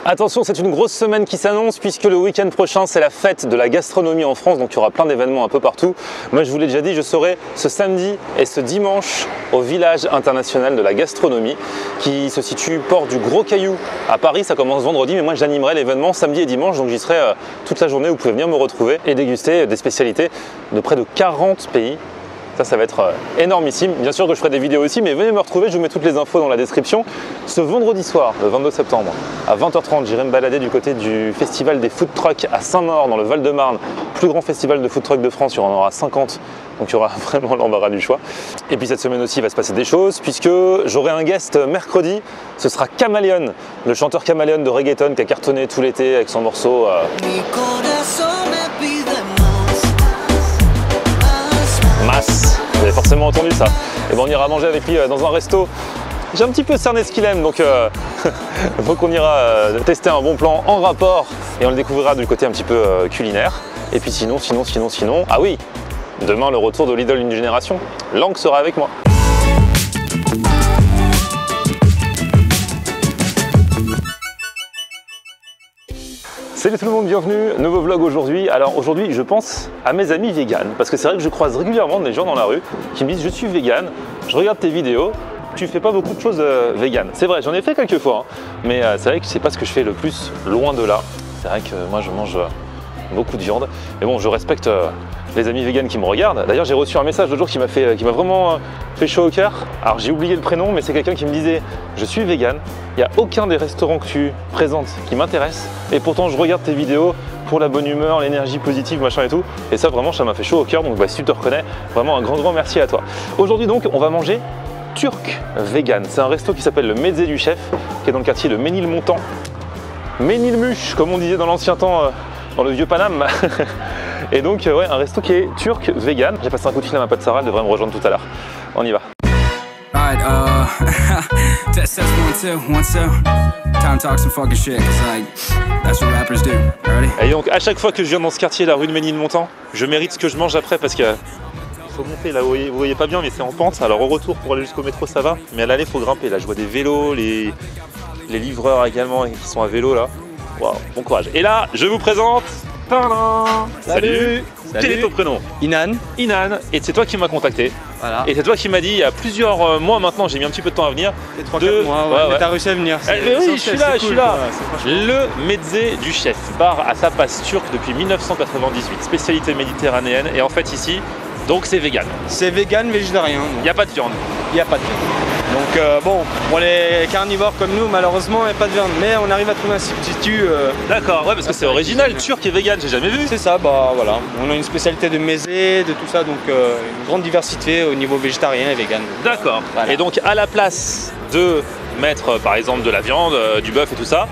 Attention, c'est une grosse semaine qui s'annonce puisque le week-end prochain c'est la fête de la gastronomie en France, donc il y aura plein d'événements un peu partout. Moi je vous l'ai déjà dit, je serai ce samedi et ce dimanche au village international de la gastronomie qui se situe port du Gros Caillou à Paris. Ça commence vendredi, mais moi j'animerai l'événement samedi et dimanche, donc j'y serai toute la journée. Vous pouvez venir me retrouver et déguster des spécialités de près de 40 pays. Ça va être énormissime. Bien sûr que je ferai des vidéos aussi, mais venez me retrouver, je vous mets toutes les infos dans la description. Ce vendredi soir, le 22 septembre, à 20h30, j'irai me balader du côté du festival des food trucks à Saint-Maur, dans le Val-de-Marne. Plus grand festival de food trucks de France, il y en aura 50. Donc il y aura vraiment l'embarras du choix. Et puis cette semaine aussi, il va se passer des choses, puisque j'aurai un guest mercredi. Ce sera Camaleon, le chanteur Camaleon de reggaeton qui a cartonné tout l'été avec son morceau... Masse, vous avez forcément entendu ça. Et bon, on ira manger avec lui dans un resto. J'ai un petit peu cerné ce qu'il aime, donc on ira tester un bon plan en rapport et on le découvrira du côté un petit peu culinaire. Et puis sinon, ah oui, demain le retour de l'idole d'une génération. Lang sera avec moi. Salut tout le monde, bienvenue, nouveau vlog aujourd'hui. Alors aujourd'hui je pense à mes amis véganes, parce que c'est vrai que je croise régulièrement des gens dans la rue qui me disent je suis végane, je regarde tes vidéos, tu fais pas beaucoup de choses véganes. C'est vrai, j'en ai fait quelques fois, hein, mais c'est vrai que c'est pas ce que je fais le plus, loin de là. C'est vrai que moi je mange beaucoup de viande, mais bon je respecte les amis véganes qui me regardent. D'ailleurs j'ai reçu un message l'autre jour qui m'a vraiment fait chaud au cœur. Alors j'ai oublié le prénom, mais c'est quelqu'un qui me disait je suis végane, il n'y a aucun des restaurants que tu présentes qui m'intéresse, et pourtant je regarde tes vidéos pour la bonne humeur, l'énergie positive, machin et tout, et ça vraiment ça m'a fait chaud au cœur, donc bah, si tu te reconnais, vraiment un grand merci à toi. Aujourd'hui donc on va manger turc vegan. C'est un resto qui s'appelle le Mezze du Chef, qui est dans le quartier de Ménilmontant. Ménilmuche, comme on disait dans l'ancien temps, dans le vieux Paname. Et donc ouais, un resto qui est turc vegan. J'ai passé un coup de fil à ma pote Sarah, elle devrait me rejoindre tout à l'heure. On y va. Test 1 2 1 2. Time to talk some fucking shit, 'cause like that's what rappers do. Ready? Et donc à chaque fois que je viens dans ce quartier, la rue de Ménilmontant, je mérite ce que je mange après parce que faut monter là, vous voyez pas bien, mais c'est en pente. Alors au retour pour aller jusqu'au métro ça va, mais à l'aller faut grimper. Là je vois des vélos, les livreurs également qui sont à vélo là. Waouh, bon courage. Et là je vous présente. Salut. Quel est ton prénom? Inan. Inan, et c'est toi qui m'as contacté. Voilà. Et c'est toi qui m'as dit il y a plusieurs mois maintenant, j'ai mis un petit peu de temps à venir. Et 3-4 mois, ouais, mais t'as réussi à venir. Oui, je suis là, je suis là. Le Mezze du Chef, bar à tapas turc depuis 1998, spécialité méditerranéenne. Et en fait ici, donc c'est vegan. C'est vegan, végétarien. Il n'y a pas de viande. Il n'y a pas de viande. Donc bon, pour les carnivores comme nous, malheureusement, il n'y a pas de viande. Mais on arrive à trouver un substitut. D'accord, ouais, parce que c'est original, turc et vegan, j'ai jamais vu. C'est ça, bah voilà. On a une spécialité de mezze, de tout ça, donc une grande diversité au niveau végétarien et vegan. D'accord. Voilà. Et donc à la place de mettre par exemple de la viande, du bœuf et tout ça,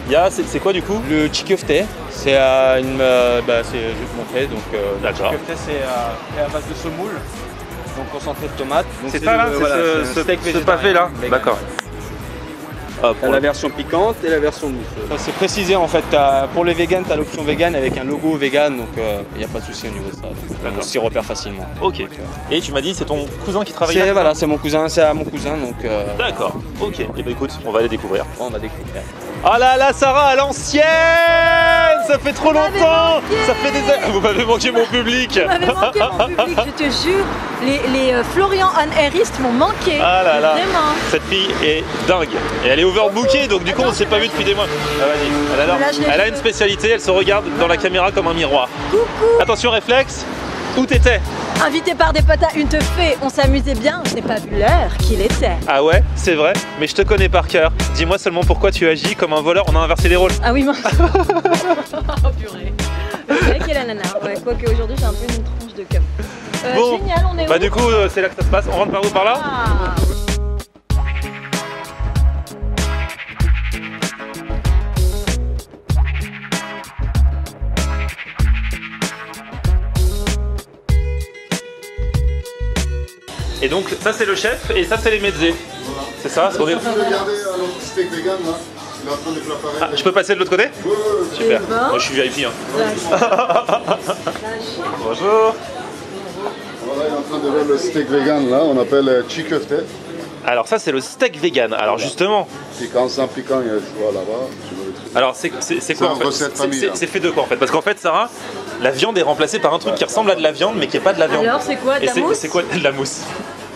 il y a, c'est quoi du coup? Le chiköfte, c'est je vais te montrer. Donc le chiköfte c'est à base de semoule. Donc concentré de tomates. C'est ça là, voilà, ce pavé là. D'accord. La version piquante et la version douce. C'est précisé en fait, pour les vegans, tu as l'option vegan avec un logo vegan, donc il n'y a pas de souci au niveau de ça. On s'y repère facilement. Ok. Et tu m'as dit c'est ton cousin qui travaille là? Voilà, c'est mon cousin, c'est à mon cousin donc. D'accord, ok. Et ben écoute, on va aller découvrir. On va découvrir. Oh là là, Sarah à l'ancienne! Ça fait trop longtemps! Ça fait des années. Vous m'avez manqué mon public! Vous m'avez manqué mon public, je te jure. Les Florian Anherist m'ont manqué. Ah là là! Vraiment. Cette fille est dingue. Et elle est overbookée, donc du coup on ne s'est pas vu depuis des mois. Ah, vas-y. Elle a une spécialité, elle se regarde dans la caméra comme un miroir. Coucou! Attention réflexe! Où t'étais? Invité par des potes à une teufée, on s'amusait bien, je n'ai pas vu l'heure qu'il était. Ah ouais, c'est vrai, mais je te connais par cœur. Dis-moi seulement pourquoi tu agis comme un voleur, on a inversé les rôles. Ah oui, mince. Oh purée. C'est vrai qu'elle a la nana, ouais, quoique aujourd'hui j'ai un peu une tronche de cum. Bon, génial, on est où? Bah du coup, c'est là que ça se passe. On rentre par où? Par là? Ah. Et donc ça c'est le chef et ça c'est les mezzes. Voilà. C'est ça ce qu'on est... Regardez notre steak vegan là. Il est en train de préparer. Ah, je peux passer de l'autre côté? Oui. Super. Moi je suis VIP. Hein. Bonjour. Voilà, il est en train de faire le steak vegan là. On appelle chiköfte. Alors ça c'est le steak vegan. Alors justement. Piquant, sans piquant, il y a le choix là-bas. Je vais le truc. Alors c'est quoi en fait? C'est fait de quoi en fait? Parce qu'en fait Sarah, la viande est remplacée par un truc qui ressemble à de la viande mais qui est pas de la viande. Alors c'est quoi, de la mousse? C'est quoi de la mousse?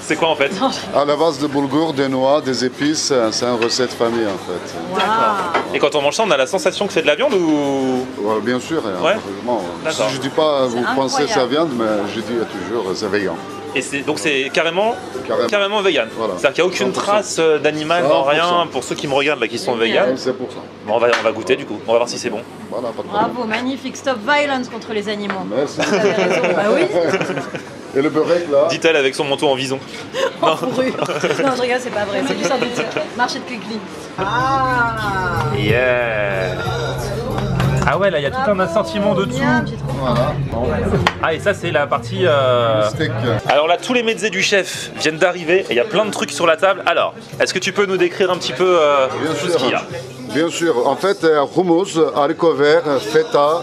C'est quoi en fait? À la base de boulgour, des noix, des épices, c'est une recette famille en fait. Wow. Et quand on mange ça, on a la sensation que c'est de la viande ou? Ouais, bien sûr, Ouais. Si je dis pas, vous pensez que c'est viande, mais je dis toujours c'est vegan. Et donc c'est carrément vegan. Voilà. C'est-à-dire qu'il n'y a aucune 100%. trace d'animal dans rien pour ceux qui me regardent là qui sont vegan. C'est pour ça. Bon, on va goûter du coup, on va voir si c'est bon. Voilà, pas de problème. Bravo, magnifique. Stop violence contre les animaux. Merci. Vous avez raison. Bah oui. Et le beurre là? Dit-elle avec son manteau en vison. En fourrure. Non, je rigole, c'est pas vrai. C'est du sandwich. Marché de Kikli. Ah. Yeah. Ah ouais, là il y a tout un assortiment de tout. Voilà. Ah et ça c'est la partie... Steak. Alors là tous les mezzés du chef viennent d'arriver et il y a plein de trucs sur la table. Alors, est-ce que tu peux nous décrire un petit peu tout ce qu'il y a? Bien sûr. En fait, hummus, haricots verts, feta,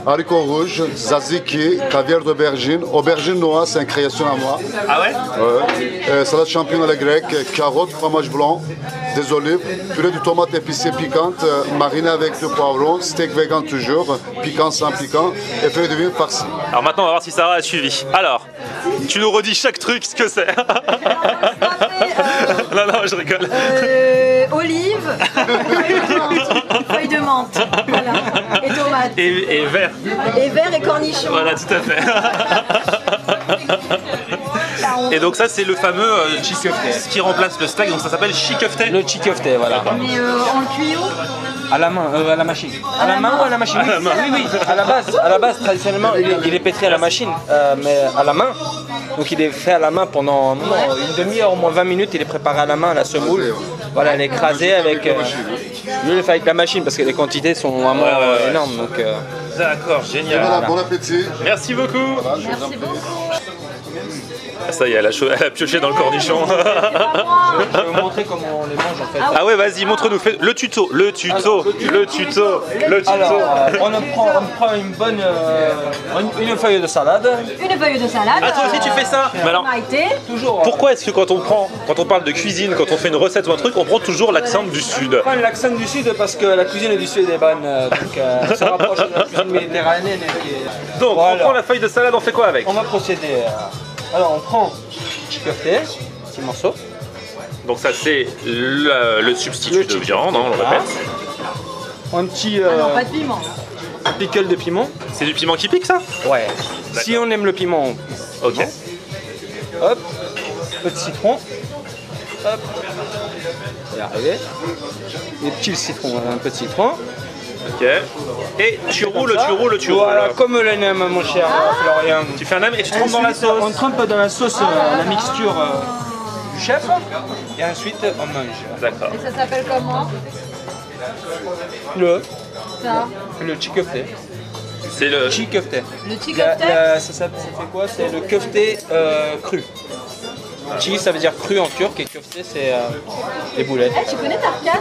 haricots rouges, tzatziki, caviar d'aubergine, aubergine noire, c'est une création à moi. Ah ouais? Salade champignon à la grecque, carottes, fromage blanc, des olives, purée de tomates épicée piquante, marinée avec le poivron, steak vegan toujours, piquant sans piquant, et feuilles de vigne farcies. Alors maintenant on va voir si Sarah a suivi. Alors, tu nous redis chaque truc ce que c'est. Non, non, je rigole. Olive, feuille de menthe, voilà, et tomates. Et vert. Et verre et cornichons. Voilà, tout à fait. Et donc ça c'est le fameux ce qui remplace le steak, donc ça s'appelle chikofté. Le chikofté, voilà. Mais on le cuit où? À la main, à la machine. À la main ou à la machine? Oui, oui, oui. À la base, traditionnellement, il est pétri à la machine, mais à la main. Donc il est fait à la main pendant une demi-heure, au moins 20 minutes. Il est préparé à la main à la semoule. Voilà, il est écrasé avec. Je le fais avec la machine parce que les quantités sont vraiment énormes. Donc. D'accord, génial. Voilà, bon appétit. Merci beaucoup. Voilà, je vous en Merci prie. beaucoup. Ça y est, elle a pioché dans le cornichon. Je vais vous montrer comment on les mange en fait. Ah ouais, vas-y, montre-nous. Fais le tuto. Alors, on prend une bonne une feuille de salade. Une feuille de salade. Ah, toi aussi tu fais ça? Mais alors, Maïté. Toujours. pourquoi est-ce que quand on parle de cuisine, quand on fait une recette ou un truc, on prend toujours l'accent du sud? On prend l'accent du sud parce que la cuisine du sud est bonne. Donc ça rapproche de la cuisine méditerranéenne. Donc, Voilà. on prend la feuille de salade, on fait quoi avec? On va procéder. Alors, on prend chikofté, petit morceau. Donc ça c'est le substitut de viande, hein, on le répète. Un petit Non, pas de piment. pickle de piment. C'est du piment qui pique ça? Ouais. Si on aime le piment, Ok. hop, petit citron. Hop. On va y arriver. Des petits citrons, voilà, un peu de citron. Ok. Et tu roules. Voilà, comme le nem, mon cher Florian. Tu fais un âme et tu trempes dans la sauce. On trempe dans la sauce la mixture du chef et ensuite on mange. D'accord. Et ça s'appelle comment? Ça. Le chikofté. C'est le... Chikofté. Le chikofté. Ça fait quoi? C'est le kofté cru. Chi ça veut dire cru en turc et kofté c'est des boulettes. Eh, tu connais Tarkan?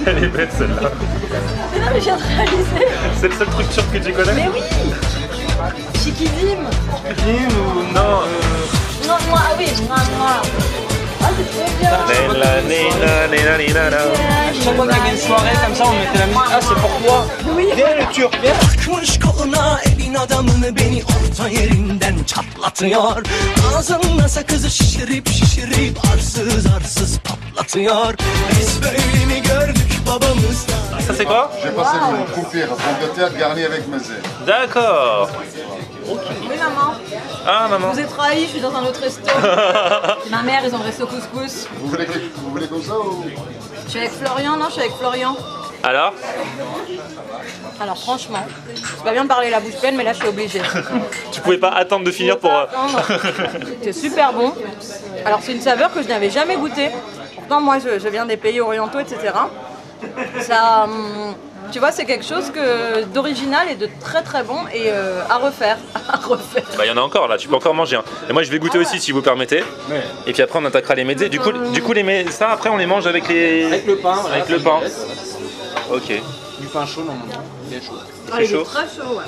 Elle est bête celle-là. Mais non, mais je viens de réaliser. C'est le seul truc turc que tu connais? Mais oui. Chikidim. Non. Non, moi, ah oui, moi. Ah, c'est trop bien. Chaque fois qu'il y avait une soirée comme ça, on mettait la musique. Ah, c'est pour toi. Oui. Viens le turc, viens. Takmış koluna elin adamını beni orta yerinden çatlatıyor. Ağzımla sakızı şişirip arsız arsız patlatıyor. Biz böyle mi gördük babamızdan? Ça c'est quoi? J'ai passé le confire, pomme de terre garnie avec mezé. D'accord. Oui, maman. Ah maman. Je vous ai trahi, je suis dans un autre resto. Ma mère, ils ont le resto couscous. Vous voulez comme ça ou? Je suis avec Florian, non, je suis avec Florian. Alors? Alors franchement, c'est pas bien de parler la bouche pleine, mais là je suis obligée. Tu pouvais pas attendre de finir pour... C'est super bon. Alors c'est une saveur que je n'avais jamais goûtée. Pourtant moi je viens des pays orientaux, etc. Ça, tu vois, c'est quelque chose d'original et de très très bon et à refaire. Bah il y en a encore là, tu peux encore manger un. Et moi je vais goûter aussi si vous permettez. Ouais. Et puis après on attaquera les mezzés. Du coup ça après on les mange avec les... Avec le pain. Voilà, Avec le pain. Ok. Du pain chaud, normalement. Bien chaud. Ah, il est chaud. très chaud, ouais.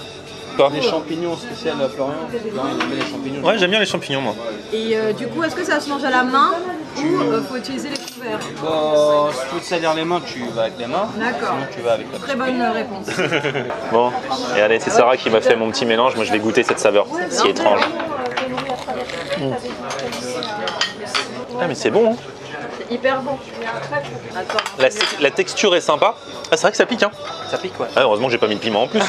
Quoi? Les champignons spéciales à Florian. Florian, il aimait les champignons. Ouais, j'aime bien les champignons moi. Et du coup, est-ce que ça se mange à la main ou faut utiliser les faire? Bon, si tu veux te salir les mains, tu vas avec les mains. D'accord. Sinon, tu vas avec la Très bonne réponse. Bon, et allez, c'est Sarah qui m'a fait mon petit mélange. Moi, je vais goûter cette saveur si étrange. Ah, mais c'est bon, hein. C'est hyper bon. Attends. La texture est sympa. Ah, c'est vrai que ça pique, hein. Ça pique, ouais. Ah, heureusement que j'ai pas mis le piment en plus.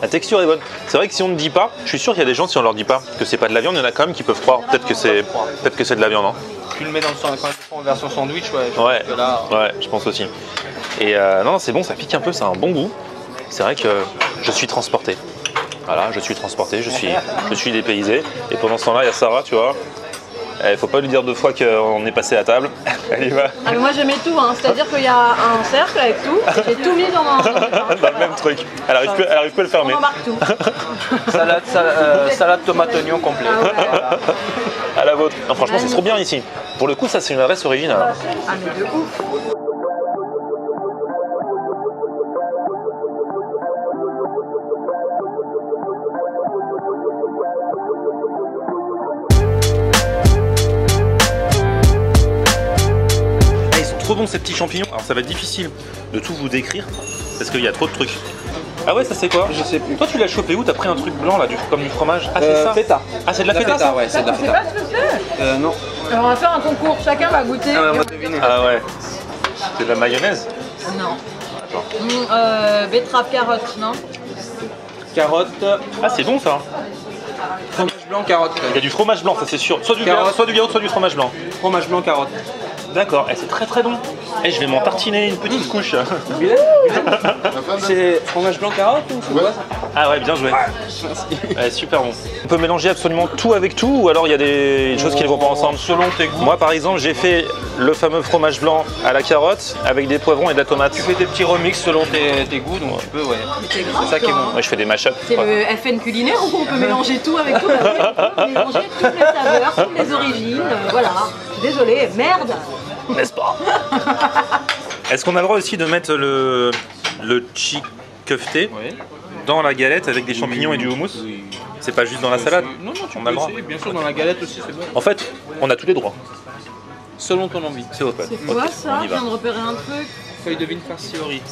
La texture est bonne. C'est vrai que si on ne dit pas, je suis sûr qu'il y a des gens, si on leur dit pas que c'est pas de la viande, il y en a quand même qui peuvent croire. Peut-être que c'est de la viande, hein. Tu le mets dans le sang, quand tu le prends en version sandwich, ouais. Je Ouais, pense que là, ouais, je pense aussi. Et non, c'est bon, ça pique un peu, ça a un bon goût. C'est vrai que je suis transporté. Voilà, je suis transporté, je suis dépaysé. Et pendant ce temps-là, il y a Sarah, tu vois. Il faut pas lui dire 2 fois qu'on est passé à table. Elle y va. Ah mais moi je mets tout, hein. C'est-à-dire qu'il y a un cercle avec tout, j'ai tout mis dans mon... Dans le même truc. Elle arrive plus à le fermer. On embarque tout. salade tomate oignon complet. Ah ouais. Voilà. À la vôtre. Non, franchement, c'est trop bien ici. Pour le coup, ça, c'est une adresse originale. Ah mais de ouf. Trop bon ces petits champignons. Alors ça va être difficile de tout vous décrire parce qu'il y a trop de trucs. Ah ouais, ça c'est quoi? Je sais plus. Toi tu l'as chopé où? T'as pris un truc blanc là, comme du fromage? Ah c'est ça? Feta. Ah c'est de la feta ça? Ouais, c'est de la Je sais feta. pas ce que c'est. Non. Alors on va faire un concours, chacun va goûter. Ah, on va deviner. Ah ouais. C'est de la mayonnaise? Non. Betterave carotte, non? Carotte. Ah c'est bon ça. Fromage blanc, carotte. Il y a du fromage blanc, ça c'est sûr. Soit du Carotte. yaourt, soit du fromage blanc. Fromage blanc, carotte. D'accord, c'est très très bon. Je vais m'en tartiner une petite couche. C'est fromage blanc, carotte ou c'est quoi ça? Ah ouais, bien joué. Ouais, super bon. On peut mélanger absolument tout avec tout ou alors il y a des choses qui ne vont pas ensemble? Selon tes goûts. Moi par exemple j'ai fait le fameux fromage blanc à la carotte avec des poivrons et de la tomate. Tu fais des petits remix selon tes goûts, donc tu peux, ouais. C'est grave, C'est ça qui est toi, bon. Ouais, je fais des mashups. C'est le FN culinaire où on peut mélanger tout avec tout. On peut mélanger toutes les saveurs, toutes les origines. Voilà. Désolée, merde. N'est-ce pas? Est-ce qu'on a le droit aussi de mettre le chikefté Oui. dans la galette avec des champignons et du houmous? Oui. C'est pas juste dans la salade? Non, tu On a peux le droit. essayer. Bien sûr, dans la galette aussi, c'est bon. En fait, on a tous les droits. Selon ton envie. C'est open. C'est quoi Ok, ça? on y Je va. viens de repérer un truc. Feuille de vigne farciori.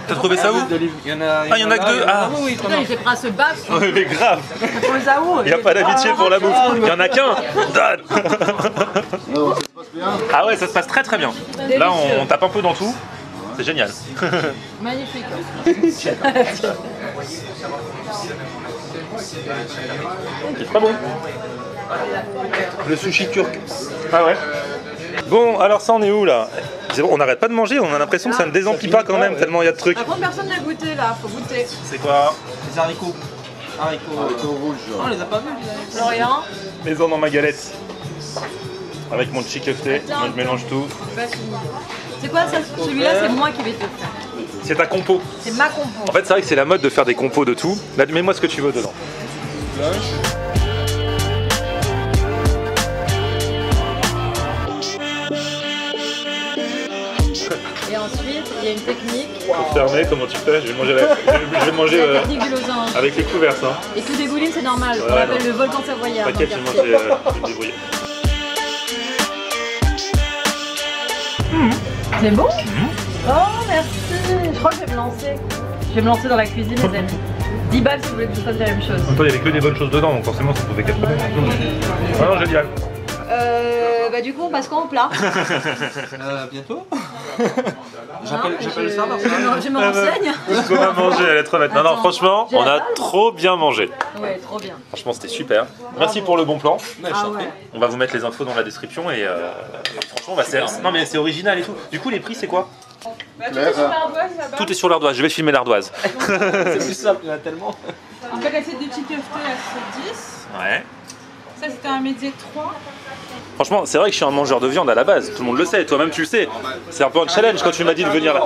T'as trouvé ça où? Il y en a, Ah, il y en a que deux. Ah. oui, Putain, il était prêt à se battre. Ouais, mais grave, Pour les AO. il n'y a pas d'amitié pour la bouffe. Il n'y en a qu'un. Donne. Non, ça se passe bien. Ah ouais, ça se passe très très bien. Là, on tape un peu dans tout. C'est génial. Magnifique. C'est très bon. Le sushi turc. Ah ouais. Bon, alors ça, on est où là? C'est bon, on n'arrête pas de manger, on a l'impression que ça ne désemplit pas quand même, tellement il y a de trucs. Par contre, personne n'a goûté là, faut goûter. C'est quoi? Les haricots. Haricots rouge. on les a pas vus. Florian, Maison dans ma galette. Avec mon chikefté, moi je mélange tout. c'est pas fini. C'est quoi ça? Celui-là, c'est moi qui vais te faire. C'est ta compo. C'est ma compo. En fait, c'est vrai que c'est la mode de faire des compos de tout. Là, mets-moi ce que tu veux dedans. Et ensuite, il y a une technique. Pour fermer, comment tu fais? Je vais manger, je vais manger La technique du losange. avec les couverts, ça. Et tout dégouline, c'est normal. On Ouais, l'appelle non. le volcan savoyard. T'inquiète, dans je le vais quartier. manger, je vais me débrouiller. C'est bon? Oh, merci. Je crois que je vais me lancer. Je vais me lancer dans la cuisine, les amis. 10 balles si vous voulez que je fasse la même chose. En même temps, il n'y avait que des bonnes choses dedans, donc forcément, ça pouvait qu'être bon. Ah non, génial. Bah du coup, on passe quand au plat? Bientôt. J'appelle le serveur. Je me renseigne. Ce qu'on a mangé, elle est trop bête. Non, non, Attends, franchement, j'ai on la a balle trop bien mangé. Ouais, trop bien. Franchement, c'était super. Merci pour le bon plan. Ah ouais. On va vous mettre les infos dans la description et franchement, non mais c'est original et tout. Du coup, les prix, c'est quoi? Claire. Tout est sur l'ardoise. Je vais filmer l'ardoise. C'est plus simple, il y en a tellement. En fait, l'assiette de chikefté, c'est 10. Ouais. Ça, c'était un médié 3. Franchement, c'est vrai que je suis un mangeur de viande à la base. Tout le monde le sait. Toi-même, tu le sais. C'est un peu un challenge quand tu m'as dit de venir là.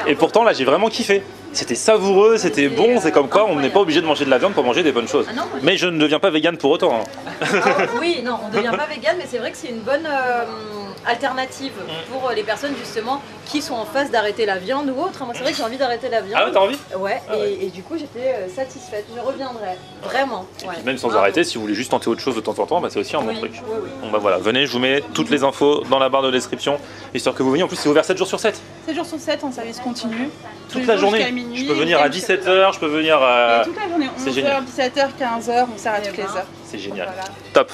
Et pourtant, là, j'ai vraiment kiffé. C'était savoureux, c'était bon, c'est comme quoi on n'est pas obligé de manger de la viande pour manger des bonnes choses. Ah non, moi, mais je ne deviens pas vegan pour autant. Hein. Ah, oui, non, on ne devient pas vegan, mais c'est vrai que c'est une bonne alternative pour les personnes justement qui sont en phase d'arrêter la viande ou autre. Moi, c'est vrai que j'ai envie d'arrêter la viande. Ah ouais, t'as envie? Ouais, Ah ouais. et du coup, j'étais satisfaite. Je reviendrai, vraiment. Ouais. Même sans arrêter, si vous voulez juste tenter autre chose de temps en temps, bah, c'est aussi un bon truc. Oui. Bon bah voilà, venez, je vous mets toutes les infos dans la barre de description, histoire que vous veniez. En plus, c'est ouvert 7 jours sur 7. 7 jours sur 7 en service continu. Toute la journée. Je peux venir à 17h, je peux venir à... Toute la journée, C'est 11h, génial. 17h, 15h, on sert à toutes les heures. C'est génial. Voilà. Top.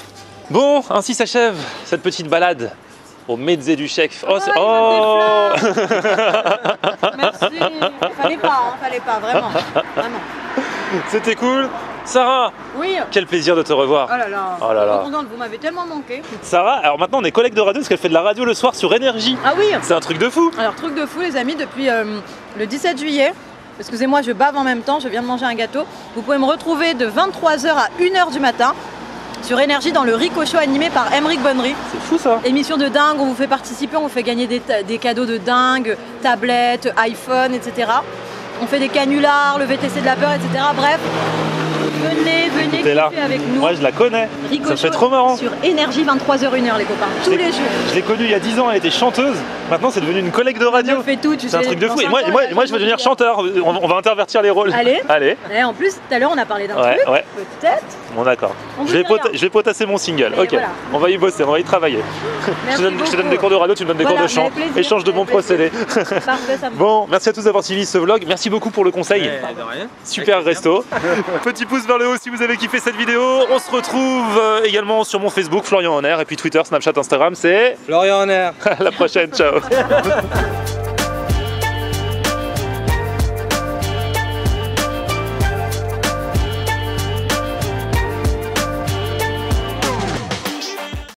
Bon, ainsi s'achève cette petite balade au Mezzé du chef. Oh, c'est... Oh merci. Fallait pas, vraiment. C'était cool. Sarah, Oui. quel plaisir de te revoir. Oh là là. Oh là là. Je suis contente, vous m'avez tellement manqué. Sarah, alors maintenant on est collègues de radio parce qu'elle fait de la radio le soir sur Énergie. Ah oui. C'est un truc de fou. Alors truc de fou les amis, depuis le 17 juillet, excusez-moi je bave en même temps, je viens de manger un gâteau, vous pouvez me retrouver de 23h à 1h du matin sur Énergie dans le Rico Show animé par Emeric Bonnery. C'est fou ça. Émission de dingue, on vous fait participer, on vous fait gagner des cadeaux de dingue, tablettes, iPhone, etc. On fait des canulars, le VTC de la peur, etc. Bref, venez T'es là. kiffer avec nous. Moi je la connais. Rico Ça me fait Show trop marrant. sur Énergie 23h 1h les copains, tous les jours. Je l'ai connue il y a 10 ans, elle était chanteuse. Maintenant c'est devenu une collègue de radio. Elle fait tout, tu sais. C'est un truc de dans fou. Et 5 moi, ans, moi, elle moi va je veux devenir chanter. chanteur. On va intervertir les rôles. Allez. Allez. Et en plus, tout à l'heure on a parlé d'un Ouais, truc, ouais. peut-être. Bon d'accord. On Je vous vais, dit rien. je vais potasser mon single. Et Ok. voilà. On va y bosser, on va y travailler. Merci Je te donne beaucoup. des cours de radio, tu me donnes des Voilà, cours de chant. avec plaisir, Échange de bons avec plaisir. procédés. Parfait, ça me Bon, merci à tous d'avoir suivi ce vlog. Merci beaucoup pour le conseil. De rien. Super resto. Petit pouce vers le haut si vous avez kiffé cette vidéo. On se retrouve également sur mon Facebook, Florian Honner, et puis Twitter, Snapchat, Instagram. C'est Florian Honner. à la prochaine. Ciao.